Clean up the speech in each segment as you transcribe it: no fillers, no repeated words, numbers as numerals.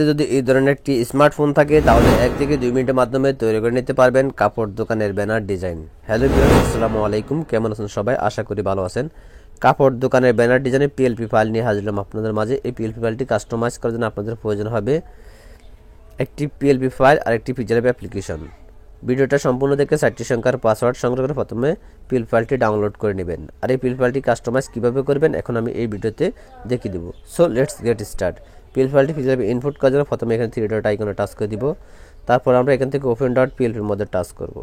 যদি এই ধরনের একটি স্মার্টফোন থাকে তাহলে 1 থেকে 2 মিনিটের মাধ্যমে তৈরি করে নিতে পারবেন কাপড় দোকানের ব্যানার ডিজাইন। হ্যালো ভিউয়ার্স, আসসালামু আলাইকুম। কেমন আছেন সবাই? আশা করি ভালো আছেন। কাপড় দোকানের ব্যানার ডিজাইনের পিএলপি ফাইল নিয়ে হাজির হলাম আপনাদের মাঝে। এই পিএলপি ফাইলটি কাস্টমাইজ করার জন্য আপনাদের প্রয়োজন হবে একটি পিএলপি ফাইল আর একটি পিকচার অ্যাপ্লিকেশন। ভিডিওটা সম্পূর্ণ দেখে 4টি সংখ্যার পাসওয়ার্ড সংগ্রহ করে প্রথমে পিএলপি ফাইলটি ডাউনলোড করে নেবেন। আর এই পিএলপি ফাইলটি কাস্টমাইজ কীভাবে করবেন এখন আমি এই ভিডিওতে দেখিয়ে দেবো। So let's get start. PLP ফাইলটি হিসেবে ইনপুট করার জন্য প্রথমে এখানে 3 ডট আইকনে টাচ করে দিব। তারপর আমরা এখান থেকে ওপেন ডট পিএলপির মধ্যে টাচ করব।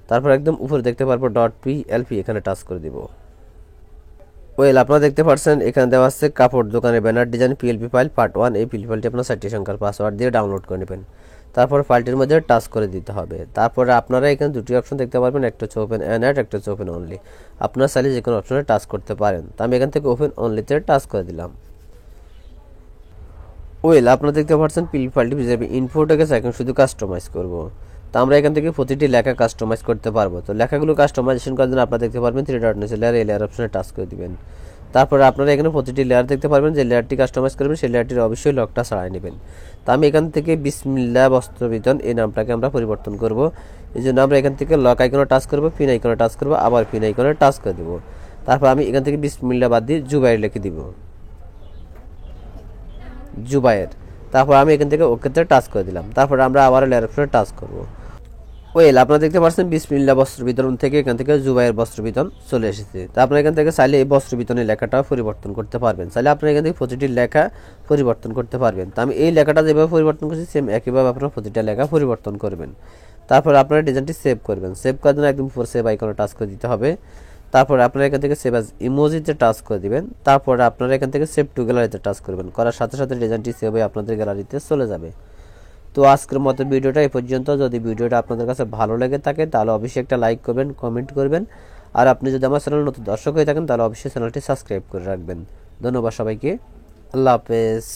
তারপর একদম উপরে দেখতে পারবো ডট পিএলপি, এখানে টাচ করে দিব। ওয়েল, আপনারা দেখতে পাচ্ছেন এখানে দেওয়া আছে কাপড় দোকানের banner design PLP file part 1। এই পিএলপি ফাইলটি আপনার 4টি সংখ্যার পাসওয়ার্ড দিয়ে ডাউনলোড করে নেবেন। তারপর ফাইলটির মধ্যে টাচ করে দিতে হবে। তারপরে আপনারা এখানে দুটি অপশন দেখতে পারবেন, একটা হচ্ছে ওপেন অ্যান্ড অ্যাড, একটা হচ্ছে ওপেন অনলি। আপনারা চাইলে যে কোনো অপশনে টাচ করতে পারেন। তো আমি এখান থেকে ওপেন অনলিতে টাচ করে দিলাম। ওয়েল, আপনারা দেখতে পাচ্ছেন পিএলপি ফাইলটি হিসেবে ইনপুট হয়ে গেছে, এখন শুধু কাস্টমাইজ করব। তো আমরা এখান থেকে প্রতিটি লেখা কাস্টমাইজ করতে পারবো। তো লেখাগুলো কাস্টমাইজেশন করার জন্য আপনারা দেখতে পারবেন 3 ডট নিচে লেয়ার, এই লেয়ার অপশনে টাচ করে দিবেন। তারপরে আপনারা এখানে প্রতিটি লেয়ার দেখতে পারবেন, যে লেয়ারটি কাস্টমাইজ করবেন সেই লেয়ারটির অবশ্যই লকটা ছাড়াই নেবেন। তো আমি এখান থেকে বিসমিল্লাহ বস্ত্র বিতরণ এই নামটাকে আমরা পরিবর্তন করব। এই জন্য আমরা এখান থেকে লক আইকনে টাচ করব, পিন আইকনে টাচ করব, আবার পিন আইকনে টাচ করে দেবো। তারপর আমি এখান থেকে বিসমিল্লাহ বাদ দিয়ে জুবাইর লিখে দিব, জুবাইর। তারপর আমি এখান থেকে ওকেতে টাচ করে দিলাম। তারপর আমরা আবার লেয়ার অপশনে টাচ করব। ওয়েল, আপনারা দেখতে পাচ্ছেন বিসমিল্লাহ বস্ত্র বিতরণ থেকে এখান থেকে জুবাইর বস্ত্র বিতরণ চলে এসেছে। তো আপনারা এখান থেকে চাইলে এই বস্ত্র বিতরণের লেখাটাও পরিবর্তন করতে পারবেন। চাইলে আপনারা এখান থেকে প্রতিটি লেখা পরিবর্তন করতে পারবেন। তো আমি এই লেখাটা যেভাবে পরিবর্তন করছি সেম একইভাবে আপনারা প্রতিটা লেখা পরিবর্তন করবেন। তারপর আপনারা ডিজাইনটি সেভ করবেন। সেভ করার জন্য একদম উপর সেভ আইকনে টাচ করে দিতে হবে। তারপর আপনারা এখান থেকে সেভ অ্যাজ ইমোজিতে টাচ করে দিবেন। তারপর আপনারা এখান থেকে সেভ টু গ্যালারিতে টাচ করবেন। করার সাথে সাথে ডিজাইনটি সেভ হয়ে আপনাদের গ্যালারিতে চলে যাবে। তো আজকের মতো ভিডিওটা এই পর্যন্ত। যদি ভিডিওটা আপনাদের কাছে ভালো লেগে থাকে তাহলে অবশ্যই একটা লাইক করবেন, কমেন্ট করবেন। আর আপনি যদি আমার চ্যানেল নতুন দর্শক হয়ে থাকেন তাহলে অবশ্যই চ্যানেলটি সাবস্ক্রাইব করে রাখবেন। ধন্যবাদ সবাইকে। আল্লাহ হাফেজ।